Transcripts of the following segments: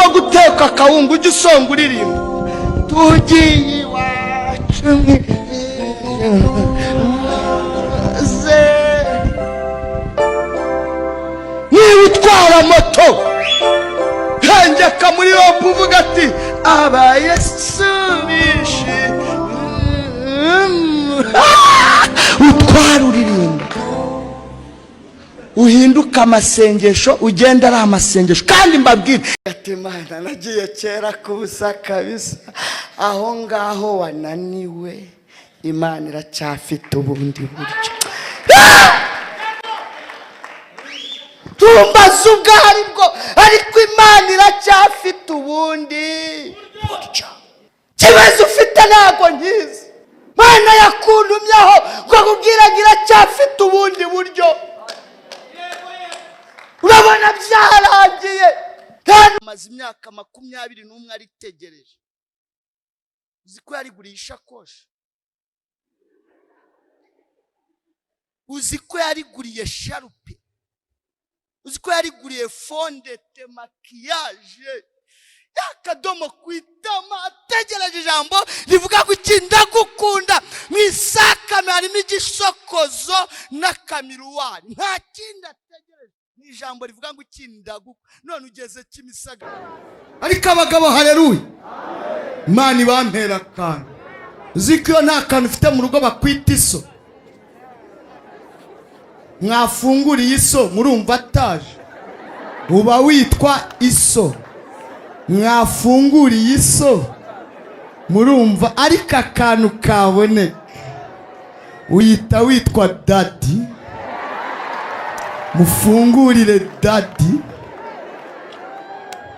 guteka akawunga ujye usonga uririmba tugiye iwacu niba utwara moto hengeka muri ropu uvuga ati abayesu bishe utwara uririmba uhinduka amasengesho ugenda ari amasengesho kandi mbabwire ati Mana nagiye kera kubusa kabisa aho ngaho wananiwe Imana iracyafite ubundi buryo tumbaza ubwari bwo ariko Imana iracyafite ubundi buryo kibazo ufite ntago nkizi Mana yakundumyeho ngo kubwiraga iracyafite ubundi buryo urabona byarangiye amaze imyaka 21 aritegereje uzi ko yariguriye ishakoshi uzi ko yariguriye sharupe uzi ko yariguriye fondete makiyaje yakadomo kwitama ategereje ijambo rivuga ko ndagukunda mwisakame harimo igishokozo n'akamiruwari nta kindi ategereje ni ijambo rivuga ngo ndagukunda none ugeze Kimisaga ariko abagabo haleluya Imana ibampera kandi uzi ko nta kantu ufite mu rugo bakwita iso mwafunguriye iso murumva ataje uba witwa iso mwafunguriye iso murumva ariko akantu kabone uyita witwa dadi mufungurire dadi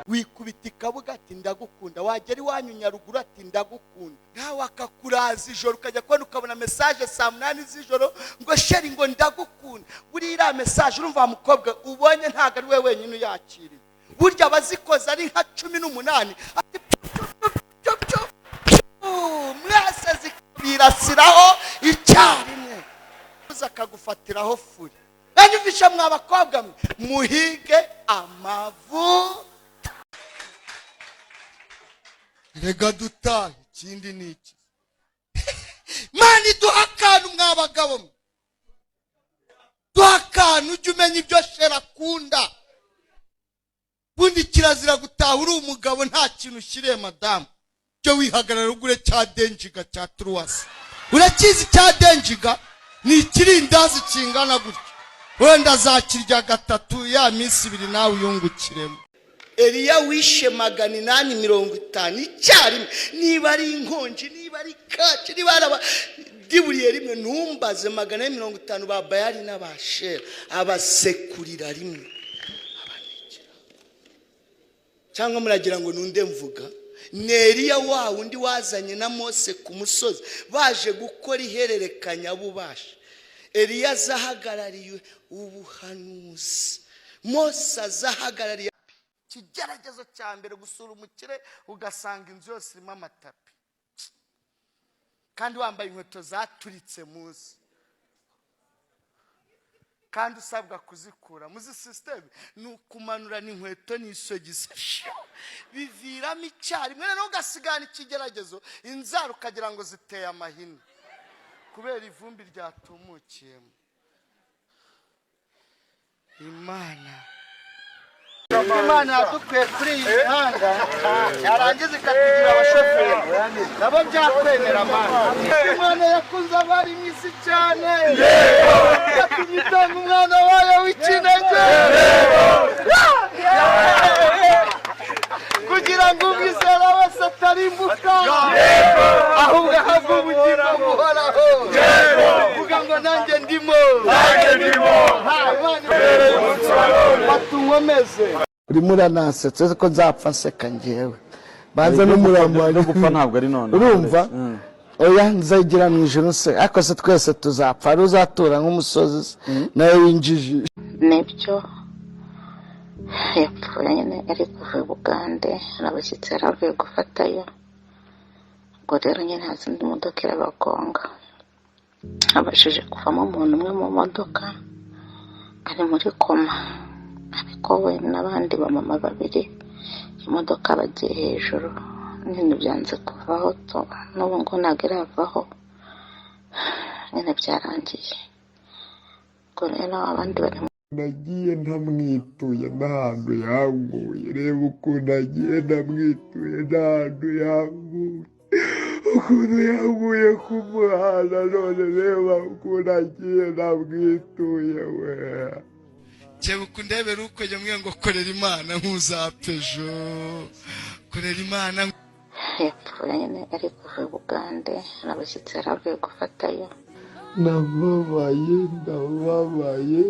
wikubita ikabuga ati ndagukunda wagera iwanyu Nyaruguru ati ndagukunda nawe akakuraza ijoro ukajya kubona ukabona message saa 8 z'ijoro ngo sheri ngo ndagukunda buri ira message urumva mukobwa ubonye ntago ari we wenyine uyakiriye burya abazikoza ari nka 18 ati mwese zikirasiraho icyarimwe uza kagufatiraho furi banyumvisha mwabakobwa muhige amavu rega dutahe ikindi niki Mani duhakana mwabagabo duhakana ujye umenya ibyo shera kunda bundi kirazira gutaha uri umugabo nta kintu ushiriye madamu cyo wihagarara ugure cya denjiga cya truwasi urakizi cya denjiga ni ikirindazi kingana gutyo wenda zakirya gatatu ya minsi 2 nawe uyungukiremo Eliya wishe 850 icyarimwe niba ari inkonji niba ari kaci niba araba diburiye rimwe ntumbaze 850 ba Bayali n'abashera abasekurira rimwe abanikira cyangwa muragira ngo nunde mvuga Eliya wa undi wazanye na Mose ku musozi baje gukora ihererekanya bubasha Eliya zahagarariye ubuhanuzi Mose azahagarariye kigeragezo cya mbere gusura umukire ugasanga inzu yose irimo amatapi kandi wambaye inkweto zaturitse muzi kandi usabwa kuzikura muzi system nukumanura n'inkweto n'isogisi biviramo icyarimwe no ugasigana ikigeragezo inzara ukagira ngo ziteye amahini kubera ivumbi ryatumukiyemo Imana yadukwiye kuri iyi mihanda yarangiza ikatugira abashoferi nabo byakwemera Imana yakunze abari mu isi cyane yatumye itanga umwana wayo w'ikinege kugira ngo umwizera wese atarimbuka ahubwo ahabwe ubugingo buhoraho kugira ngo nanjye ndimo batunkomeze urimo uranasetse ko nzapfa nseka ngewe banza n'umurambo wanjye gupfa ntabwo ari none urumva oya nzagira mu ijoro se ariko se twese tuzapfa ari uzatura nk'umusozi nawe winjije nibyo yapfuye nyine ari kuva Bugande n'abashyitsi yaravuye gufatayo ngo rero nyine hazindi modoka irabagonga abashije kuvamo umuntu umwe mu modoka ari muri koma ariko we n'abandi bamama babiri imodoka bagiye hejuru nyine byanze kuvaho n'ubu ngo ntabwo iravaho nyine byarangiye ubwo rero abandi bari nagiye ntamwituye n'ahantu yanguye reba ukuntu agiye ntamwituye n'ahantu yanguye ukuntu yanguye ku muhanda none reba ukuntu agiye ntamwituye we cyeba ukundebera uko yamwe ngo korera Imana nkuzapejo korera Imana yapfuye nyine ari kuva i Bugande n'abashyitsi yari avuye gufatayo ndababaye